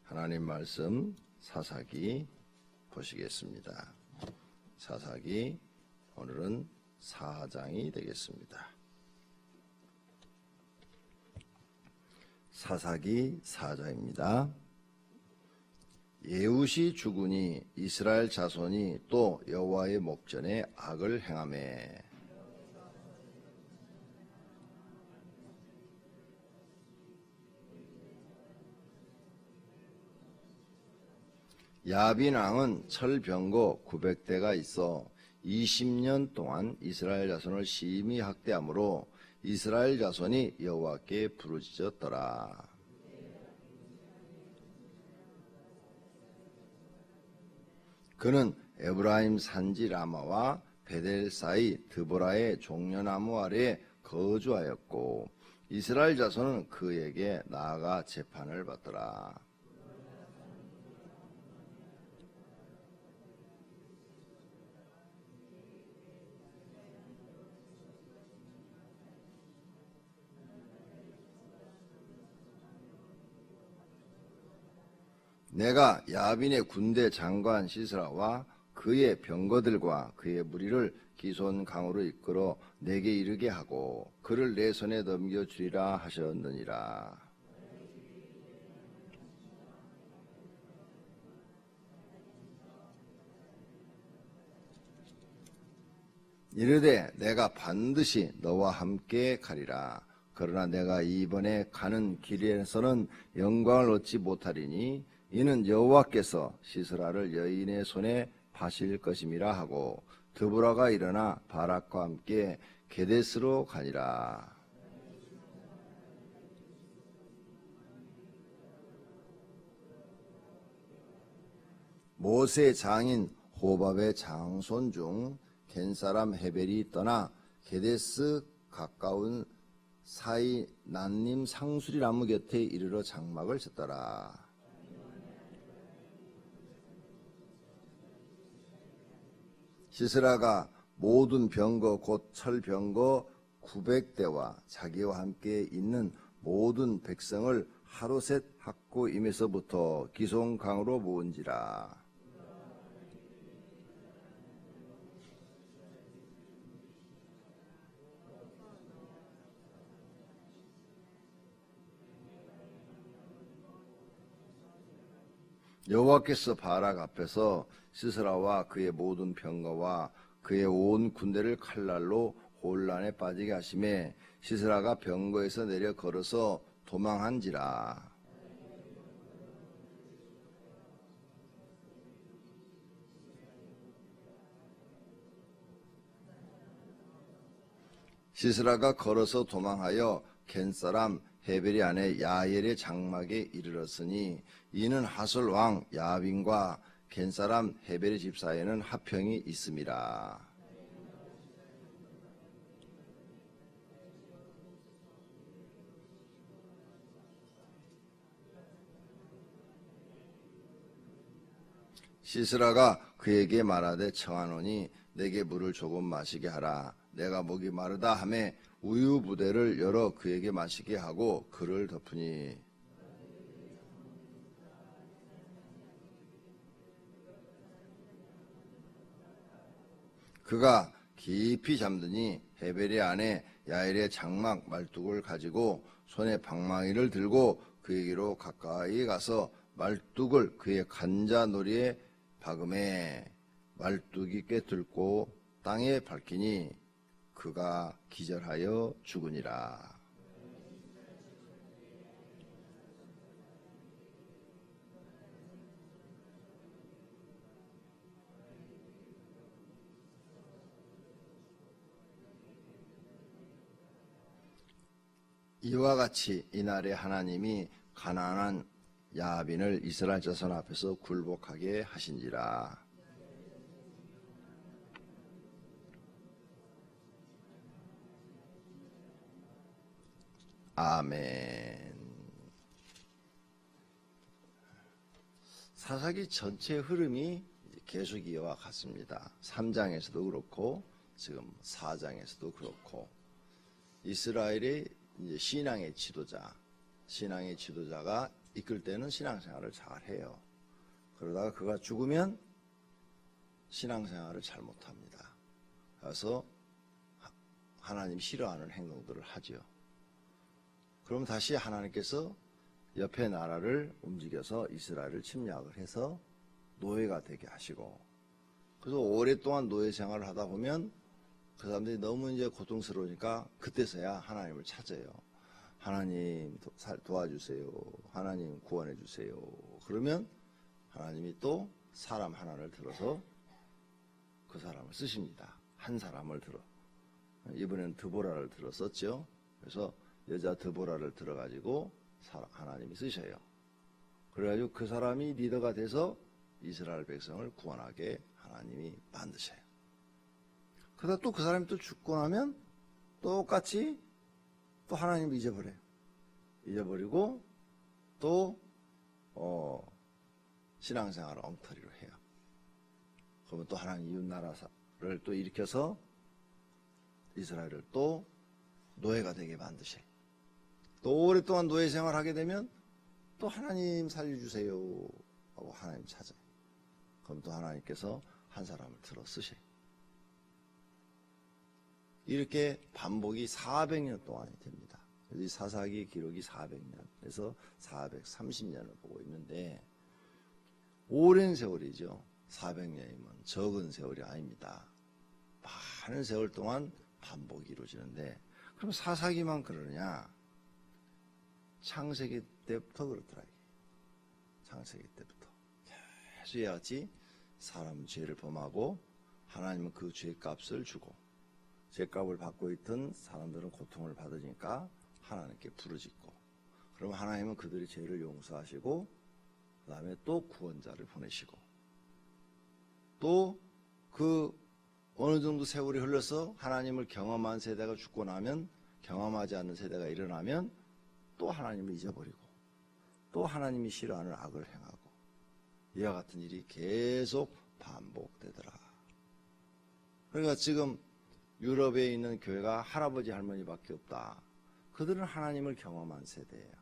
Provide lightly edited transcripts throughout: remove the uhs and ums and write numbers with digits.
하나님 말씀 사사기 보시겠습니다. 사사기 오늘은 4장이 되겠습니다. 사사기 4장입니다. 예후시 주군이 이스라엘 자손이 또 여호와의 목전에 악을 행하매 야빈 왕은 철병거 900대가 있어 20년 동안 이스라엘 자손을 심히 학대하므로 이스라엘 자손이 여호와께 부르짖었더라. 그는 에브라임 산지 라마와 베델 사이 드보라의 종려나무 아래에 거주하였고 이스라엘 자손은 그에게 나아가 재판을 받더라. 내가 야빈의 군대 장관 시스라와 그의 병거들과 그의 무리를 기손 강으로 이끌어 내게 이르게 하고 그를 내 손에 넘겨주리라 하셨느니라. 이르되 내가 반드시 너와 함께 가리라. 그러나 내가 이번에 가는 길에서는 영광을 얻지 못하리니 이는 여호와께서 시스라를 여인의 손에 파실 것임이라 하고 드보라가 일어나 바락과 함께 게데스로 가니라. 모세 장인 호밥의 장손 중 겐사람 헤벨이 떠나 게데스 가까운 사이 난림 상수리 나무 곁에 이르러 장막을 쳤더라. 시스라가 모든 병거 곧 철병거 900대와 자기와 함께 있는 모든 백성을 하루셋 학고임에서부터 기송강으로 모은지라. 여호와께서 바락 앞에서 시스라와 그의 모든 병거와 그의 온 군대를 칼날로 혼란에 빠지게 하심에 시스라가 병거에서 내려 걸어서 도망한지라. 시스라가 걸어서 도망하여 겐사람 헤벨이 아내 야엘의 장막에 이르렀으니 이는 하솔 왕 야빈과 겐사람 헤벨의 집 사이에는 하평이 있음이라. 시스라가 그에게 말하되 청하노니 내게 물을 조금 마시게 하라. 내가 목이 마르다 하매 우유 부대를 열어 그에게 마시게 하고 그를 덮으니 그가 깊이 잠드니 헤벨의 아내 야엘의 장막 말뚝을 가지고 손에 방망이를 들고 그에게로 가까이 가서 말뚝을 그의 간자놀이에 박음에 말뚝이 꿰뚫고 땅에 박히니 그가 기절하여 죽으니라. 이와 같이 이날에 하나님이 가나안 야빈을 이스라엘 자손 앞에서 굴복하게 하신지라. 아멘. 사사기 전체 흐름이 계속 이어와 같습니다. 3장에서도 그렇고 지금 4장에서도 그렇고 이스라엘의 이제 신앙의 지도자가 이끌 때는 신앙생활을 잘 해요. 그러다가 그가 죽으면 신앙생활을 잘 못합니다. 그래서 하나님 싫어하는 행동들을 하죠. 그럼 다시 하나님께서 옆에 나라를 움직여서 이스라엘을 침략을 해서 노예가 되게 하시고, 그래서 오랫동안 노예 생활을 하다 보면 그 사람들이 너무 이제 고통스러우니까 그때서야 하나님을 찾아요. 하나님 도와주세요. 하나님 구원해 주세요. 그러면 하나님이 또 사람 하나를 들어서 그 사람을 쓰십니다. 한 사람을 들어. 이번에는 드보라를 들었었죠. 그래서 여자 드보라를 들어가지고 하나님이 쓰셔요. 그래가지고 그 사람이 리더가 돼서 이스라엘 백성을 구원하게 하나님이 만드셔요. 그러다 또 그 사람이 또 죽고 나면 똑같이 또 하나님을 잊어버려요. 잊어버리고 또 신앙생활을 엉터리로 해요. 그러면 또 하나님 이웃나라를 또 일으켜서 이스라엘을 또 노예가 되게 만드셔요. 또 오랫동안 노예 생활하게 되면 또 하나님 살려주세요 하고 하나님 찾아요. 그럼 또 하나님께서 한 사람을 들어 쓰셔요. 이렇게 반복이 400년 동안이 됩니다. 이 사사기 기록이 400년, 그래서 430년을 보고 있는데 오랜 세월이죠. 400년이면 적은 세월이 아닙니다. 많은 세월 동안 반복이 이루어지는데, 그럼 사사기만 그러느냐? 창세기 때부터 그렇더라. 창세기 때부터 계속 이와 같이 사람은 죄를 범하고 하나님은 그 죄값을 주고, 죄값을 받고 있던 사람들은 고통을 받으니까 하나님께 부르짖고, 그럼 하나님은 그들의 죄를 용서하시고 그 다음에 또 구원자를 보내시고, 또 그 어느 정도 세월이 흘러서 하나님을 경험한 세대가 죽고 나면, 경험하지 않는 세대가 일어나면 또 하나님을 잊어버리고 또 하나님이 싫어하는 악을 행하고, 이와 같은 일이 계속 반복되더라. 그러니까 지금 유럽에 있는 교회가 할아버지 할머니밖에 없다. 그들은 하나님을 경험한 세대예요.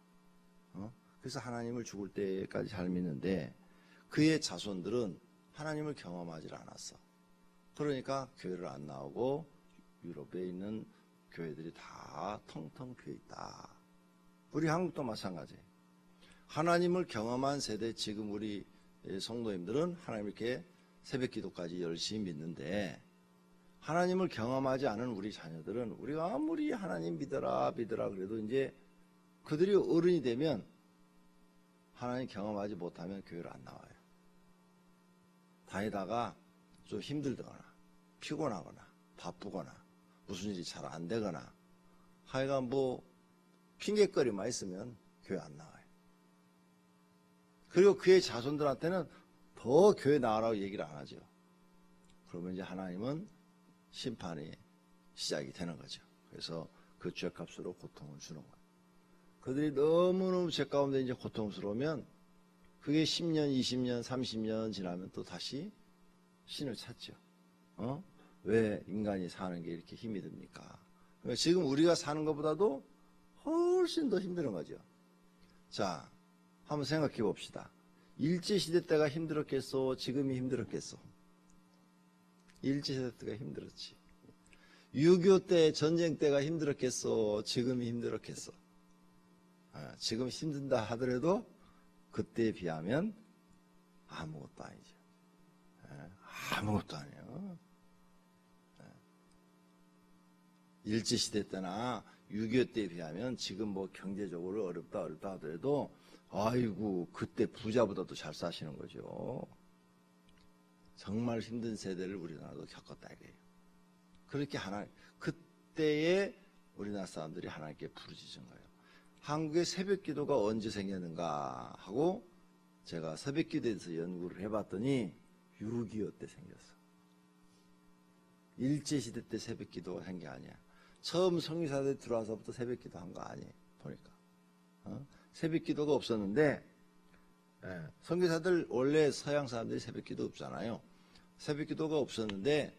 그래서 하나님을 죽을 때까지 잘 믿는데 그의 자손들은 하나님을 경험하지 않았어. 그러니까 교회를 안 나오고 유럽에 있는 교회들이 다 텅텅 비어 있다. 우리 한국도 마찬가지예요. 하나님을 경험한 세대, 지금 우리 성도님들은 하나님 이렇게 새벽 기도까지 열심히 믿는데, 하나님을 경험하지 않은 우리 자녀들은 우리가 아무리 하나님 믿어라 그래도 이제 그들이 어른이 되면 하나님 경험하지 못하면 교회를 안 나와요. 다니다가 좀 힘들거나 피곤하거나 바쁘거나 무슨 일이 잘 안 되거나 하여간 뭐 핑계거리만 있으면 교회 안 나와요. 그리고 그의 자손들한테는 더 교회 나와라고 얘기를 안 하죠. 그러면 이제 하나님은 심판이 시작이 되는 거죠. 그래서 그 죄값으로 고통을 주는 거예요. 그들이 너무너무 죄 가운데 이제 고통스러우면 그게 10년, 20년, 30년 지나면 또 다시 신을 찾죠. 왜 인간이 사는 게 이렇게 힘이 듭니까? 그러니까 지금 우리가 사는 것보다도 훨씬 더 힘든 거죠. 자, 한번 생각해 봅시다. 일제시대 때가 힘들었겠소? 지금이 힘들었겠소? 일제시대 때가 힘들었지. 6.25 때 전쟁 때가 힘들었겠소? 지금이 힘들었겠소? 지금 힘든다 하더라도 그때에 비하면 아무것도 아니죠. 아무것도 아니에요. 일제시대 때나 6.25 때에 비하면 지금 뭐 경제적으로 어렵다 하더라도 아이고 그때 부자보다도 잘 사시는 거죠. 정말 힘든 세대를 우리나라도 겪었다 이거예요. 그렇게 그때에 우리나라 사람들이 하나님께 부르짖은 거예요. 한국의 새벽 기도가 언제 생겼는가 하고 제가 새벽 기도에 대해서 연구를 해봤더니 6.25 때 생겼어. 일제시대 때 새벽 기도가 한 게 아니야. 처음 성리사들 들어와서부터 새벽 기도 한 거 아니에요. 보니까. 새벽 기도가 없었는데, 선교사들 원래 서양 사람들이 새벽 기도 없잖아요. 새벽 기도가 없었는데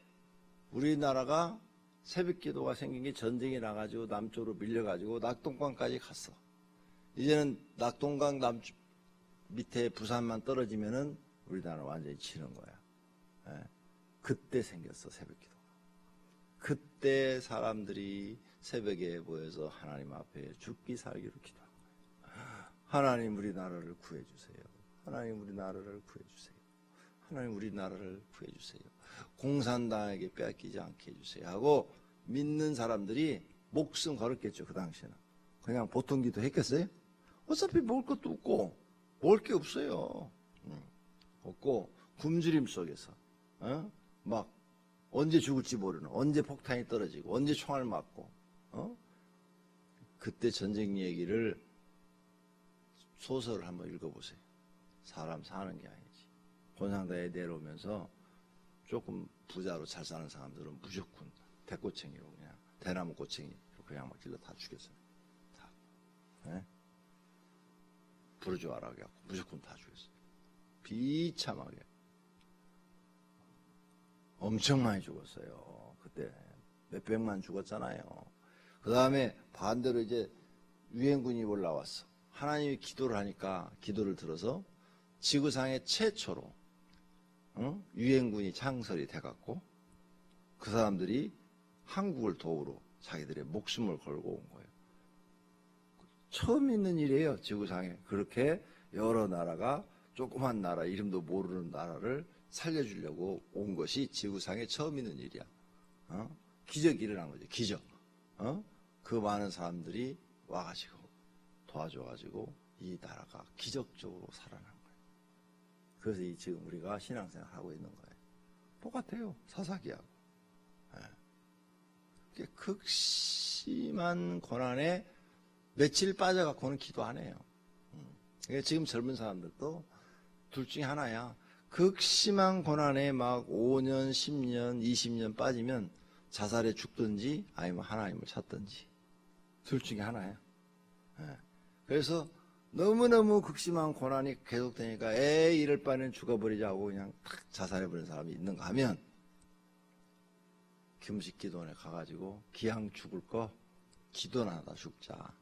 우리나라가 새벽 기도가 생긴 게 전쟁이 나가지고 남쪽으로 밀려가지고 낙동강까지 갔어. 이제는 낙동강 밑에 부산만 떨어지면은 우리나라 완전히 치는 거야. 예. 그때 생겼어, 새벽 기도가. 그때 사람들이 새벽에 모여서 하나님 앞에 죽기 살기로 기도한 거예요. 하나님 우리나라를 구해주세요. 하나님 우리나라를 구해주세요. 하나님 우리나라를 구해주세요. 공산당에게 빼앗기지 않게 해주세요 하고 믿는 사람들이 목숨 걸었겠죠. 그 당시에는 그냥 보통 기도 했겠어요? 어차피 먹을 것도 없고 먹을 게 없어요. 없고 굶주림 속에서 막 언제 죽을지 모르는, 언제 폭탄이 떨어지고 언제 총알 맞고 그때 전쟁 얘기를 소설을 한번 읽어보세요. 사람 사는 게 아니지. 권상다에 내려오면서 조금 부자로 잘 사는 사람들은 무조건 대꼬챙이로 그냥 대나무 꼬챙이 그냥 막 길러 다 죽였어요. 다. 네? 부르주아라고 해갖고 무조건 다 죽였어요. 비참하게. 엄청 많이 죽었어요. 그때 몇백만 죽었잖아요. 그 다음에 반대로 이제 유엔군이 올라왔어. 하나님이 기도를 하니까 기도를 들어서 지구상의 최초로 유엔군이 창설이 돼갖고 그 사람들이 한국을 도우러 자기들의 목숨을 걸고 온 거예요. 처음 있는 일이에요. 지구상에 그렇게 여러 나라가 조그만 나라 이름도 모르는 나라를 살려주려고 온 것이 지구상에 처음 있는 일이야. 기적이 일어난 거죠. 기적. 그 많은 사람들이 와가지고 도와줘가지고 이 나라가 기적적으로 살아난 거예요. 그래서 지금 우리가 신앙생활 하고 있는 거예요. 똑같아요. 사사기하고. 네. 극심한 고난에 며칠 빠져갖고는 기도 안 해요. 그러니까 지금 젊은 사람들도 둘 중에 하나야. 극심한 고난에 막 5년, 10년, 20년 빠지면 자살에 죽든지 아니면 하나님을 찾든지 둘 중에 하나야. 그래서 너무너무 극심한 고난이 계속되니까 이럴 바에는 죽어버리자고 그냥 탁 자살해버리는 사람이 있는가 하면 금식기도원에 가가지고 기왕 죽을 거 기도나 하다 죽자.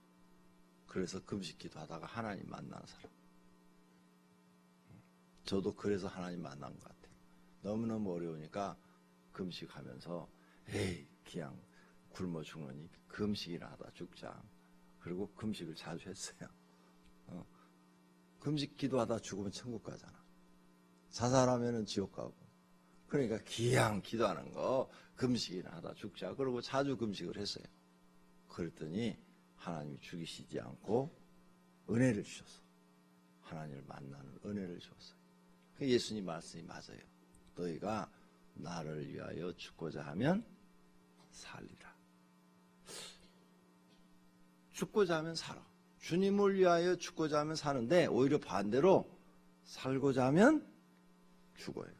그래서 금식기도 하다가 하나님 만나는 사람. 저도 그래서 하나님 만난 것 같아요. 너무너무 어려우니까 금식하면서 그냥 굶어 죽으니 금식이나 하다 죽자. 그리고 금식을 자주 했어요. 금식 기도하다 죽으면 천국 가잖아. 자살하면은 지옥 가고. 그러니까 기양 기도하는 거 금식이나 하다 죽자. 그러고 자주 금식을 했어요. 그랬더니 하나님이 죽이시지 않고 은혜를 주셔서 하나님을 만나는 은혜를 주었어요. 예수님 말씀이 맞아요. 너희가 나를 위하여 죽고자 하면 살리라. 죽고자 하면 살아. 주님을 위하여 죽고자 하면 사는데 오히려 반대로 살고자 하면 죽어요.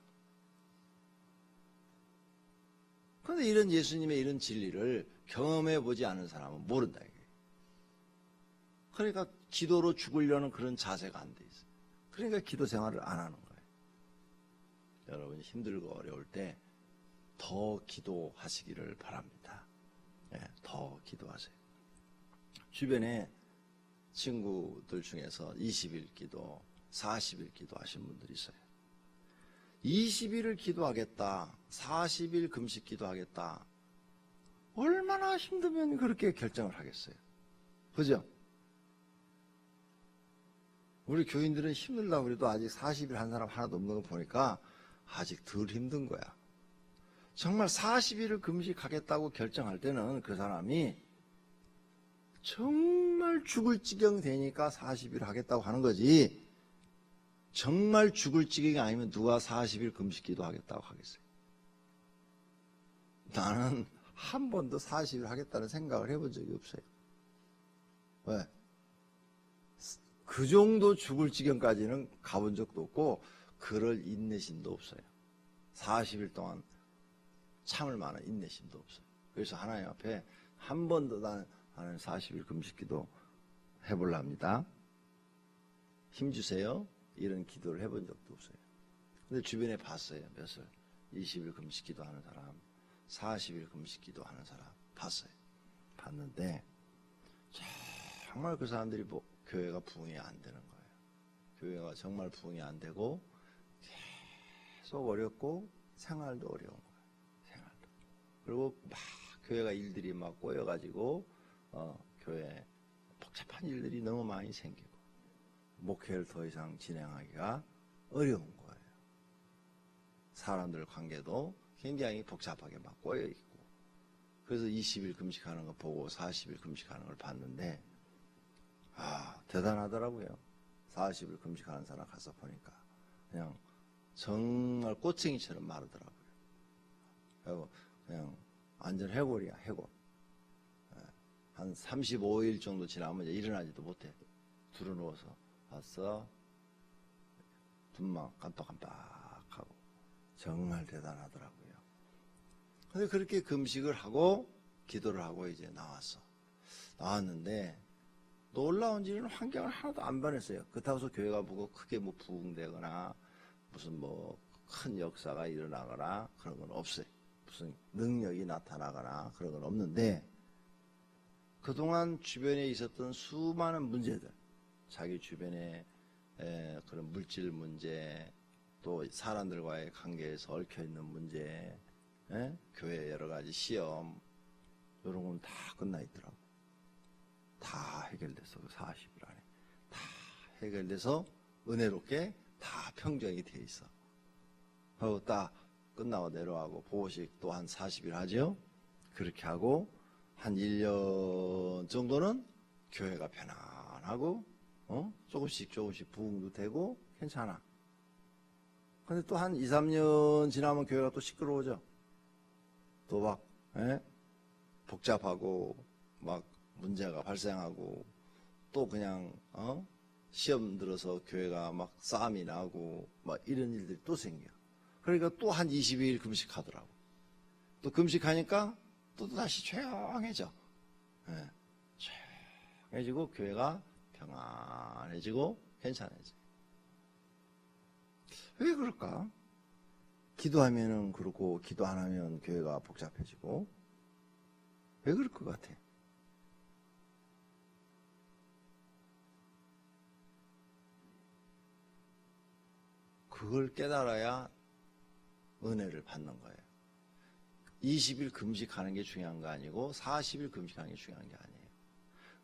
그런데 이런 예수님의 이런 진리를 경험해 보지 않은 사람은 모른다 이게. 그러니까 기도로 죽으려는 그런 자세가 안 돼 있어요. 그러니까 기도 생활을 안 하는 거예요. 여러분이 힘들고 어려울 때 더 기도하시기를 바랍니다. 더 기도하세요. 주변에 친구들 중에서 20일 기도, 40일 기도 하신 분들이 있어요. 20일을 기도하겠다, 40일 금식 기도하겠다. 얼마나 힘들면 그렇게 결정을 하겠어요. 그죠? 우리 교인들은 힘들다고 그래도 아직 40일 한 사람 하나도 없는 거 보니까 아직 덜 힘든 거야. 정말 40일을 금식하겠다고 결정할 때는 그 사람이 정말 죽을 지경 되니까 40일 하겠다고 하는 거지. 정말 죽을 지경이 아니면 누가 40일 금식 기도하겠다고 하겠어요. 나는 한 번도 40일 하겠다는 생각을 해본 적이 없어요. 왜? 그 정도 죽을 지경까지는 가본 적도 없고 그럴 인내심도 없어요. 40일 동안 참을 만한 인내심도 없어요. 그래서 하나님 앞에 한 번도 나는 40일 금식기도 해보려 합니다. 힘주세요. 이런 기도를 해본 적도 없어요. 근데 주변에 봤어요. 몇을 20일 금식기도 하는 사람, 40일 금식기도 하는 사람 봤어요. 봤는데 정말 그 사람들이 교회가 부흥이 안 되는 거예요. 교회가 정말 부흥이 안 되고 계속 어렵고 생활도 어려운 거예요. 생활도. 그리고 막 교회가 일들이 막 꼬여가지고 교회 복잡한 일들이 너무 많이 생기고 목회를 더 이상 진행하기가 어려운 거예요. 사람들 관계도 굉장히 복잡하게 막 꼬여있고 그래서 20일 금식하는 거 보고 40일 금식하는 걸 봤는데 대단하더라고요. 40일 금식하는 사람 가서 보니까 그냥 정말 꼬챙이처럼 마르더라고요. 그리고 그냥 완전 해골이야, 해골. 한 35일 정도 지나면 이제 일어나지도 못해. 두루누워서 왔어. 눈만 깜빡깜빡하고 정말 대단하더라고요. 근데 그렇게 금식을 하고 기도를 하고 이제 나왔는데 놀라운 일은 환경을 하나도 안 변했어요. 그렇다고 해서 교회가 보고 크게 뭐 부흥되거나 무슨 뭐 큰 역사가 일어나거나 그런 건 없어요. 무슨 능력이 나타나거나 그런 건 없는데 그동안 주변에 있었던 수많은 문제들, 자기 주변에 그런 물질 문제, 또 사람들과의 관계에서 얽혀있는 문제, 교회 여러 가지 시험, 이런 건 다 끝나 있더라고. 다 해결돼서 40일 안에 다 해결돼서 은혜롭게 다 평정이 돼 있어. 하고 딱 끝나고 내려가고 보호식 또 한 40일 하죠. 그렇게 하고 한 1년 정도는 교회가 편안하고 조금씩 부흥도 되고 괜찮아. 근데 또 한 2, 3년 지나면 교회가 또 시끄러워져. 또 막 복잡하고 막 문제가 발생하고 또 그냥 시험 들어서 교회가 막 싸움이 나고 막 이런 일들이 또 생겨. 그러니까 또 한 22일 금식하더라고. 또 금식하니까 또 다시 조용해져. 조용해지고 교회가 평안해지고 괜찮아져. 왜 그럴까? 기도하면은 그렇고 기도 안 하면 교회가 복잡해지고 왜 그럴 것 같아? 그걸 깨달아야 은혜를 받는 거예요. 20일 금식하는 게 중요한 거 아니고 40일 금식하는 게 중요한 게 아니에요.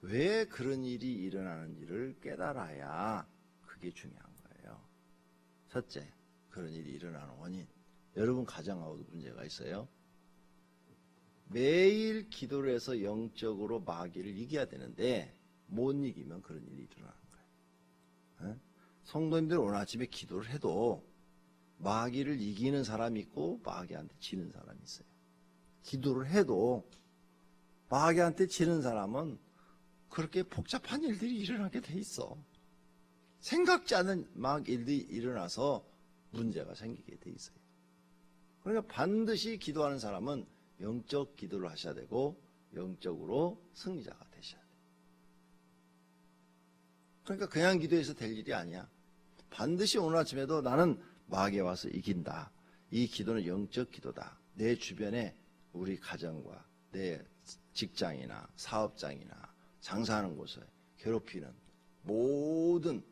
왜 그런 일이 일어나는지를 깨달아야 그게 중요한 거예요. 첫째, 그런 일이 일어나는 원인. 여러분 가정하고도 문제가 있어요. 매일 기도를 해서 영적으로 마귀를 이겨야 되는데 못 이기면 그런 일이 일어나는 거예요. 성도님들 오늘 아침에 기도를 해도 마귀를 이기는 사람이 있고 마귀한테 지는 사람이 있어요. 기도를 해도 마귀한테 지는 사람은 그렇게 복잡한 일들이 일어나게 돼 있어. 생각지 않은 막 일들이 일어나서 문제가 생기게 돼 있어요. 그러니까 반드시 기도하는 사람은 영적 기도를 하셔야 되고 영적으로 승리자가 되셔야 돼요. 그러니까 그냥 기도해서 될 일이 아니야. 반드시 오늘 아침에도 나는 마귀에 와서 이긴다. 이 기도는 영적 기도다. 내 주변에 우리 가정과 내 직장이나 사업장이나 장사하는 곳에 괴롭히는 모든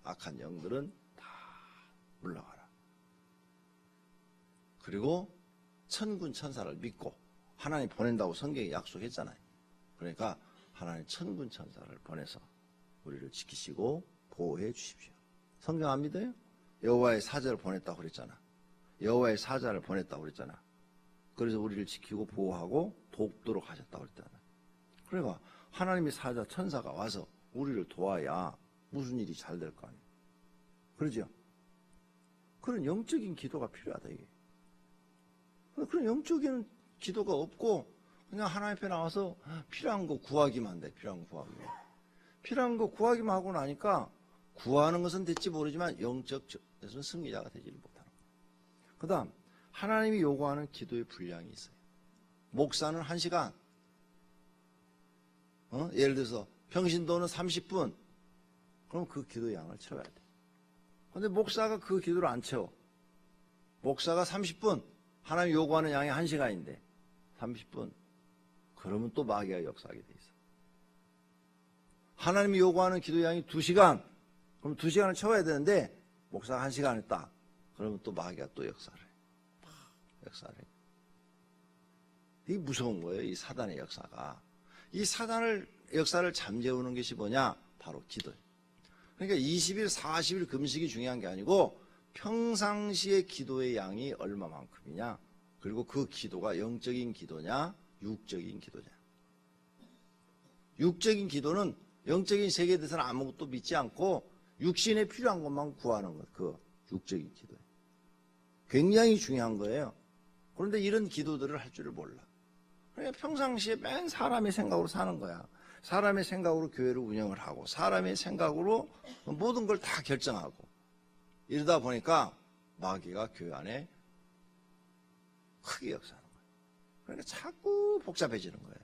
악한 영들은 다 물러가라. 그리고 천군 천사를 믿고 하나님 보낸다고 성경에 약속했잖아요. 그러니까 하나님 천군 천사를 보내서 우리를 지키시고 보호해 주십시오. 성경 안 믿어요? 여호와의 사자를 보냈다고 그랬잖아. 여호와의 사자를 보냈다고 그랬잖아. 그래서 우리를 지키고 보호하고 돕도록 하셨다고 그랬잖아. 그러니까 하나님의 사자 천사가 와서 우리를 도와야 무슨 일이 잘 될 거 아니에요. 그러죠? 그런 영적인 기도가 필요하다 이게. 그런 영적인 기도가 없고 그냥 하나님 앞에 나와서 필요한 거 구하기만 돼. 필요한 거 구하기만 하고 나니까 구하는 것은 될지 모르지만 영적에서는 승리자가 되지를 못하는 거예요. 그 다음 하나님이 요구하는 기도의 분량이 있어요. 목사는 1시간, 예를 들어서 평신도는 30분, 그럼 그 기도 양을 채워야 돼. 그런데 목사가 그 기도를 안 채워. 목사가 30분, 하나님 요구하는 양이 1시간인데 30분, 그러면 또 마귀가 역사하게 돼 있어. 하나님이 요구하는 기도 양이 2시간, 그럼 2시간을 채워야 되는데 목사가 1시간 했다. 그러면 또 마귀가 또 역사를 해. 역사를 해. 이게 무서운 거예요. 이 사단의 역사가. 이 사단을 역사를 잠재우는 것이 뭐냐? 바로 기도예요. 그러니까 20일, 40일 금식이 중요한 게 아니고 평상시의 기도의 양이 얼마만큼이냐? 그리고 그 기도가 영적인 기도냐? 육적인 기도냐? 육적인 기도는 영적인 세계에 대해서는 아무것도 믿지 않고 육신에 필요한 것만 구하는 것. 그 육적인 기도예요. 굉장히 중요한 거예요. 그런데 이런 기도들을 할 줄을 몰라. 그러니까 평상시에 맨 사람의 생각으로 사는 거야. 사람의 생각으로 교회를 운영을 하고 사람의 생각으로 모든 걸 다 결정하고 이러다 보니까 마귀가 교회 안에 크게 역사하는 거예요. 그러니까 자꾸 복잡해지는 거예요.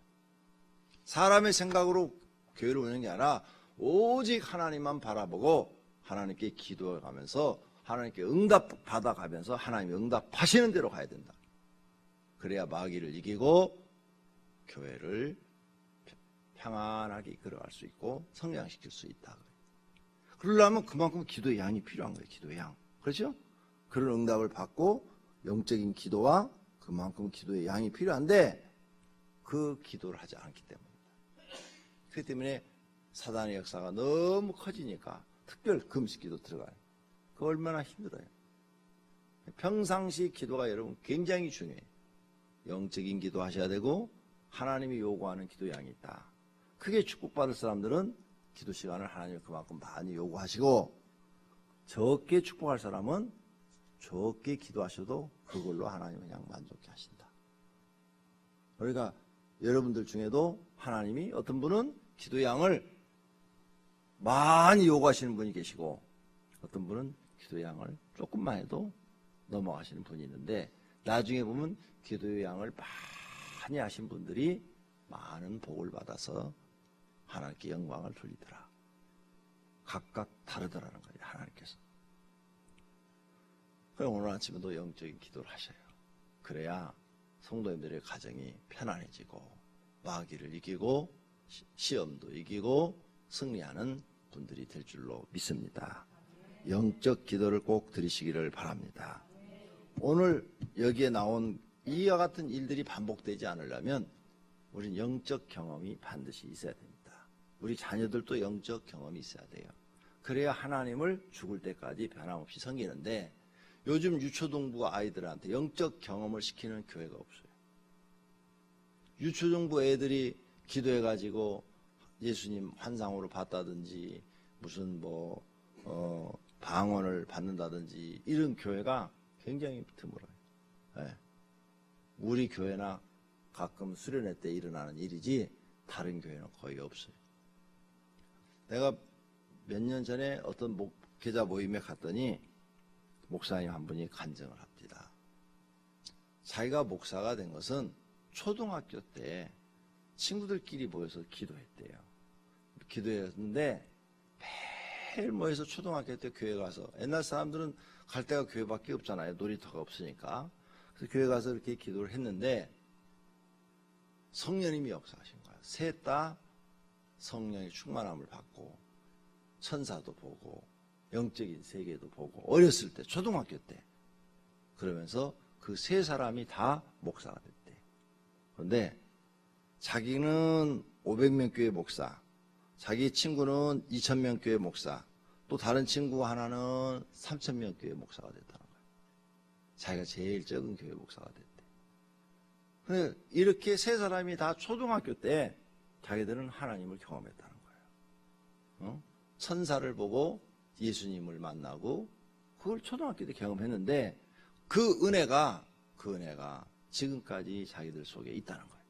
사람의 생각으로 교회를 운영하는 게 아니라 오직 하나님만 바라보고 하나님께 기도해가면서 하나님께 응답 받아가면서 하나님이 응답하시는 대로 가야 된다. 그래야 마귀를 이기고 교회를 평안하게 이끌어갈 수 있고 성장시킬 수 있다. 그러려면 그만큼 기도의 양이 필요한 거예요. 기도의 양. 그렇죠? 그런 응답을 받고 영적인 기도와 그만큼 기도의 양이 필요한데 그 기도를 하지 않기 때문입니다. 그렇기 때문에 사단의 역사가 너무 커지니까 특별 금식기도 들어가요. 그거 얼마나 힘들어요. 평상시 기도가 여러분 굉장히 중요해요. 영적인 기도 하셔야 되고 하나님이 요구하는 기도 양이 있다. 크게 축복받을 사람들은 기도 시간을 하나님이 그만큼 많이 요구하시고 적게 축복할 사람은 적게 기도하셔도 그걸로 하나님은 그냥 만족해 하신다. 그러니까 여러분들 중에도 하나님이 어떤 분은 기도 양을 많이 요구하시는 분이 계시고 어떤 분은 기도 양을 조금만 해도 넘어가시는 분이 있는데 나중에 보면 기도의 양을 많이 하신 분들이 많은 복을 받아서 하나님께 영광을 돌리더라. 각각 다르더라는 거예요. 하나님께서. 그럼 오늘 아침에도 영적인 기도를 하셔요. 그래야 성도님들의 가정이 편안해지고 마귀를 이기고 시험도 이기고 승리하는 분들이 될 줄로 믿습니다. 영적 기도를 꼭 드리시기를 바랍니다. 오늘 여기에 나온 이와 같은 일들이 반복되지 않으려면 우리는 영적 경험이 반드시 있어야 됩니다. 우리 자녀들도 영적 경험이 있어야 돼요. 그래야 하나님을 죽을 때까지 변함없이 섬기는데 요즘 유초등부 아이들한테 영적 경험을 시키는 교회가 없어요. 유초등부 애들이 기도해가지고 예수님 환상으로 봤다든지 무슨 방언을 받는다든지 이런 교회가 굉장히 드물어요. 네. 우리 교회나 가끔 수련회 때 일어나는 일이지 다른 교회는 거의 없어요. 내가 몇 년 전에 어떤 목회자 모임에 갔더니 목사님 한 분이 간증을 합니다. 자기가 목사가 된 것은 초등학교 때 친구들끼리 모여서 기도했대요. 기도했는데 매일 모여서 초등학교 때 교회 가서 옛날 사람들은 갈 데가 교회밖에 없잖아요. 놀이터가 없으니까. 그래서 교회 가서 이렇게 기도를 했는데 성령님이 역사하신 거예요. 셋 다 성령의 충만함을 받고 천사도 보고 영적인 세계도 보고 어렸을 때 초등학교 때 그러면서 그 세 사람이 다 목사가 됐대. 그런데 자기는 500명 교회 목사, 자기 친구는 2000명 교회 목사, 또 다른 친구 하나는 3000명 교회 목사가 됐다는 거예요. 자기가 제일 적은 교회 목사가 됐대. 근데 이렇게 세 사람이 다 초등학교 때 자기들은 하나님을 경험했다는 거예요. 천사를 보고 예수님을 만나고 그걸 초등학교 때 경험했는데 그 은혜가 지금까지 자기들 속에 있다는 거예요.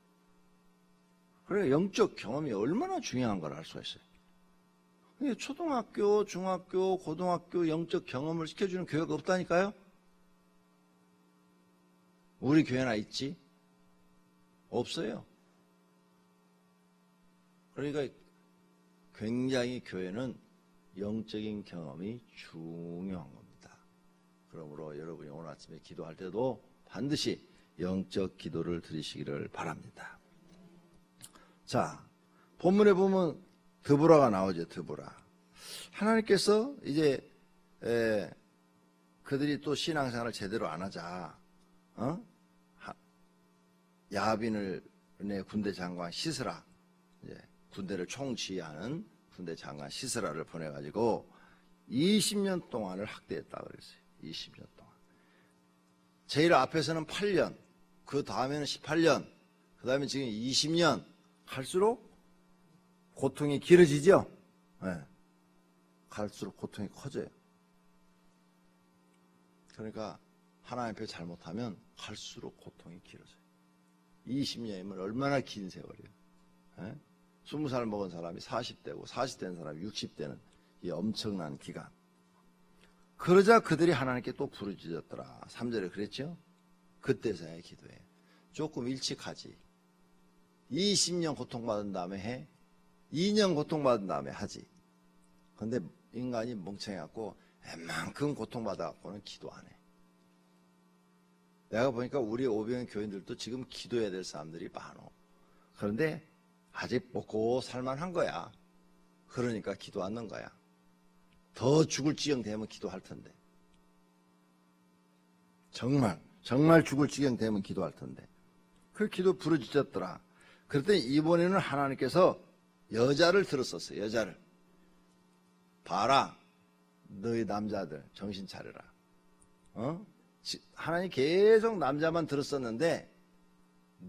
그러니까 영적 경험이 얼마나 중요한 걸 알 수가 있어요. 초등학교, 중학교, 고등학교 영적 경험을 시켜주는 교회가 없다니까요. 우리 교회나 있지? 없어요. 그러니까 굉장히 교회는 영적인 경험이 중요한 겁니다. 그러므로 여러분이 오늘 아침에 기도할 때도 반드시 영적 기도를 드리시기를 바랍니다. 자, 본문에 보면 드보라가 나오죠. 드보라. 하나님께서 이제 그들이 또 신앙생활을 제대로 안 하자, 야빈을 군대 장관 시스라, 이제 군대를 총지휘하는 군대 장관 시스라를 보내가지고 20년 동안을 학대했다 그랬어요. 20년 동안. 제일 앞에서는 8년, 그 다음에는 18년, 그 다음에 지금 20년 갈수록 고통이 길어지죠. 네. 갈수록 고통이 커져요. 그러니까 하나님 앞에 잘못하면 갈수록 고통이 길어져요. 20년이면 얼마나 긴 세월이에요. 네? 20살 먹은 사람이 40대고 40대인 사람이 60대는 이 엄청난 기간. 그러자 그들이 하나님께 또 부르짖었더라. 3절에 그랬죠. 그때서야 기도해. 조금 일찍 하지. 20년 고통받은 다음에 해. 2년 고통받은 다음에 하지. 근데 인간이 멍청해갖고 웬만큼 고통받아갖고는 기도 안 해. 내가 보니까 우리 오병 교인들도 지금 기도해야 될 사람들이 많어. 그런데 아직 먹고 살만한 거야. 그러니까 기도 안 넣는 거야. 더 죽을 지경 되면 기도할 텐데. 정말 죽을 지경 되면 기도할 텐데. 그 기도 부르짖었더라. 그랬더니 이번에는 하나님께서 여자를 들었었어요. 여자를. 봐라. 너희 남자들 정신 차려라. 하나님 계속 남자만 들었었는데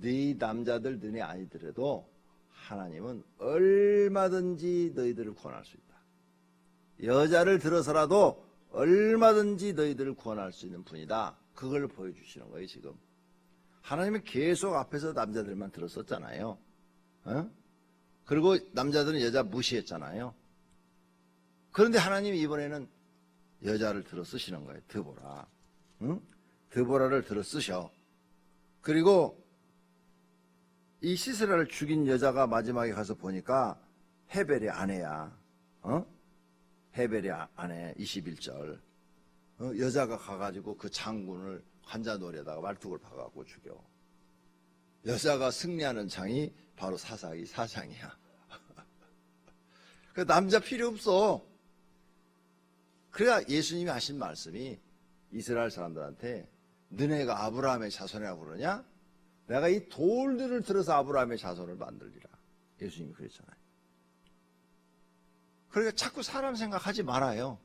너희 남자들 너희 아니더라도 하나님은 얼마든지 너희들을 구원할 수 있다. 여자를 들어서라도 얼마든지 너희들을 구원할 수 있는 분이다. 그걸 보여주시는 거예요. 지금 하나님은 계속 앞에서 남자들만 들었었잖아요. 그리고 남자들은 여자 무시했잖아요. 그런데 하나님이 이번에는 여자를 들어 쓰시는 거예요. 드보라. 드보라를 들어 쓰셔. 그리고 이 시스라를 죽인 여자가 마지막에 가서 보니까 헤벨의 아내야. 헤벨의 아내 21절. 여자가 가가지고 그 장군을 관자놀이에다가 말뚝을 박아갖고 죽여. 여자가 승리하는 장이 바로 사사기 4장이야. 그 남자 필요 없어. 그래야 예수님이 하신 말씀이 이스라엘 사람들한테 너네가 아브라함의 자손이라고 그러냐? 내가 이 돌들을 들어서 아브라함의 자손을 만들리라. 예수님이 그랬잖아요. 그러니까 자꾸 사람 생각하지 말아요.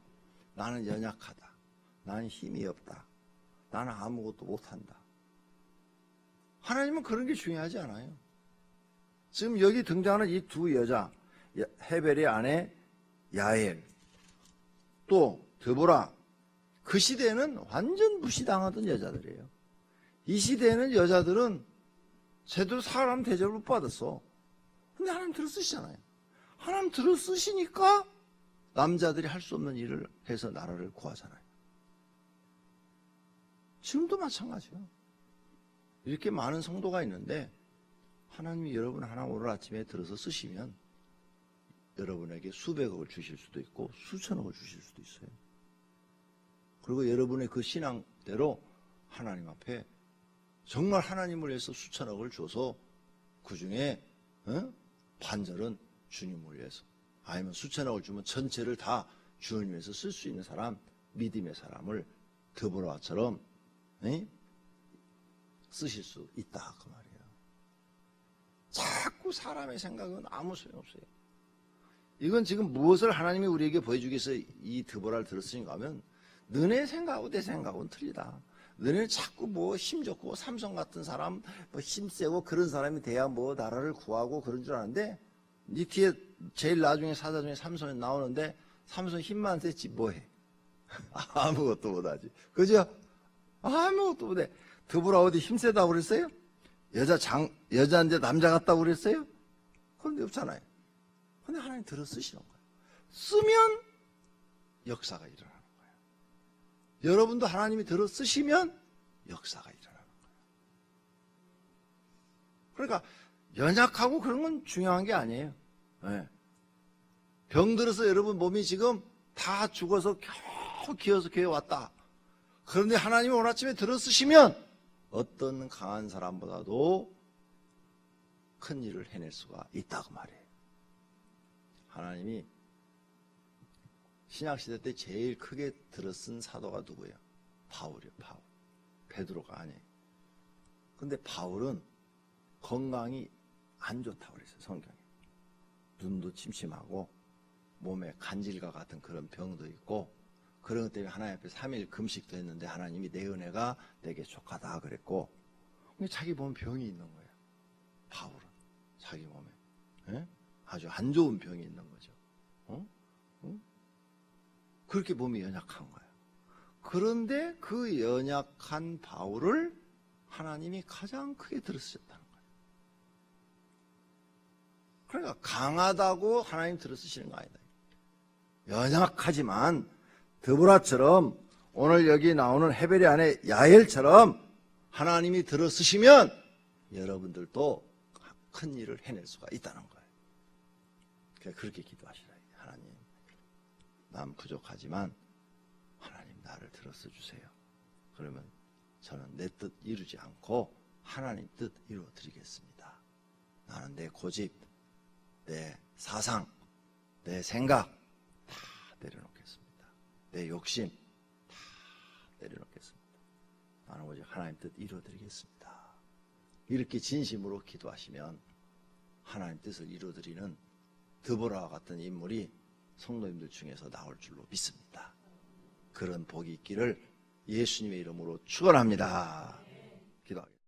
나는 연약하다. 나는 힘이 없다. 나는 아무것도 못한다. 하나님은 그런 게 중요하지 않아요. 지금 여기 등장하는 이 두 여자, 헤벨의 아내 야엘, 또 드보라, 그 시대에는 완전 무시당하던 여자들이에요. 이 시대에는 여자들은 제대로 사람 대접을 못 받았어. 근데 하나님 들어 쓰시잖아요. 하나님 들어 쓰시니까 남자들이 할 수 없는 일을 해서 나라를 구하잖아요. 지금도 마찬가지예요. 이렇게 많은 성도가 있는데 하나님이 여러분 하나 오늘 아침에 들어서 쓰시면 여러분에게 수백억을 주실 수도 있고 수천억을 주실 수도 있어요. 그리고 여러분의 그 신앙대로 하나님 앞에 정말 하나님을 위해서 수천억을 줘서 그 중에 반절은 주님을 위해서, 아니면 수천억을 주면 전체를 다 주님 위해서 쓸 수 있는 사람, 믿음의 사람을 드보라처럼 쓰실 수 있다 그 말이에요. 자꾸 사람의 생각은 아무 소용없어요. 이건 지금 무엇을 하나님이 우리에게 보여주기 위해서 이 드보라를 들었으니까 하면 너네 생각하고 내 생각은 틀리다. 너네는 자꾸 뭐 힘좋고 삼손 같은 사람, 뭐 힘세고 그런 사람이 돼야 뭐 나라를 구하고 그런 줄 아는데 이 뒤에 제일 나중에 사자 중에 삼손이 나오는데 삼손 힘만 세지 뭐해. 아무것도 못하지. 그죠? 아무것도 못해. 드보라 어디 힘세다고 그랬어요? 여자인데 남자 같다고 그랬어요? 그런데 없잖아요. 근데 하나님 들어 쓰시는 거예요. 쓰면 역사가 일어나는 거예요. 여러분도 하나님이 들어 쓰시면 역사가 일어나는 거예요. 그러니까 연약하고 그런 건 중요한 게 아니에요. 네. 병 들어서 여러분 몸이 지금 다 죽어서 겨우 기어서 교회 왔다. 그런데 하나님이 오늘 아침에 들어 쓰시면 어떤 강한 사람보다도 큰 일을 해낼 수가 있다고 말이에요. 하나님이 신약시대 때 제일 크게 들어쓴 사도가 누구예요? 바울이요. 바울. 베드로가 아니에요. 근데 바울은 건강이 안 좋다고 그랬어요. 성경에. 눈도 침침하고 몸에 간질과 같은 그런 병도 있고, 그런 것 때문에 하나님 앞에 3일 금식도 했는데 하나님이 내 은혜가 내게 족하다 그랬고, 근데 자기 몸에 병이 있는 거예요. 바울은 자기 몸에 아주 안 좋은 병이 있는 거죠. 그렇게 몸이 연약한 거예요. 그런데 그 연약한 바울을 하나님이 가장 크게 들어쓰셨다는 거예요. 그러니까 강하다고 하나님 들어쓰시는 거 아니다. 연약하지만 드보라처럼 오늘 여기 나오는 헤벨의 아내 야엘처럼 하나님이 들어쓰시면 여러분들도 큰 일을 해낼 수가 있다는 거예요. 그러니까 그렇게 기도하시라. 하나님, 난 부족하지만 하나님 나를 들어서 주세요. 그러면 저는 내 뜻 이루지 않고 하나님 뜻 이루어 드리겠습니다. 나는 내 고집, 내 사상, 내 생각 다 내려놓겠습니다. 내 욕심 다 내려놓겠습니다. 나는 오직 하나님 뜻 이루어 드리겠습니다. 이렇게 진심으로 기도하시면 하나님 뜻을 이루어 드리는 드보라와 같은 인물이 성도님들 중에서 나올 줄로 믿습니다. 그런 복이 있기를 예수님의 이름으로 축원합니다. 기도하겠습니다.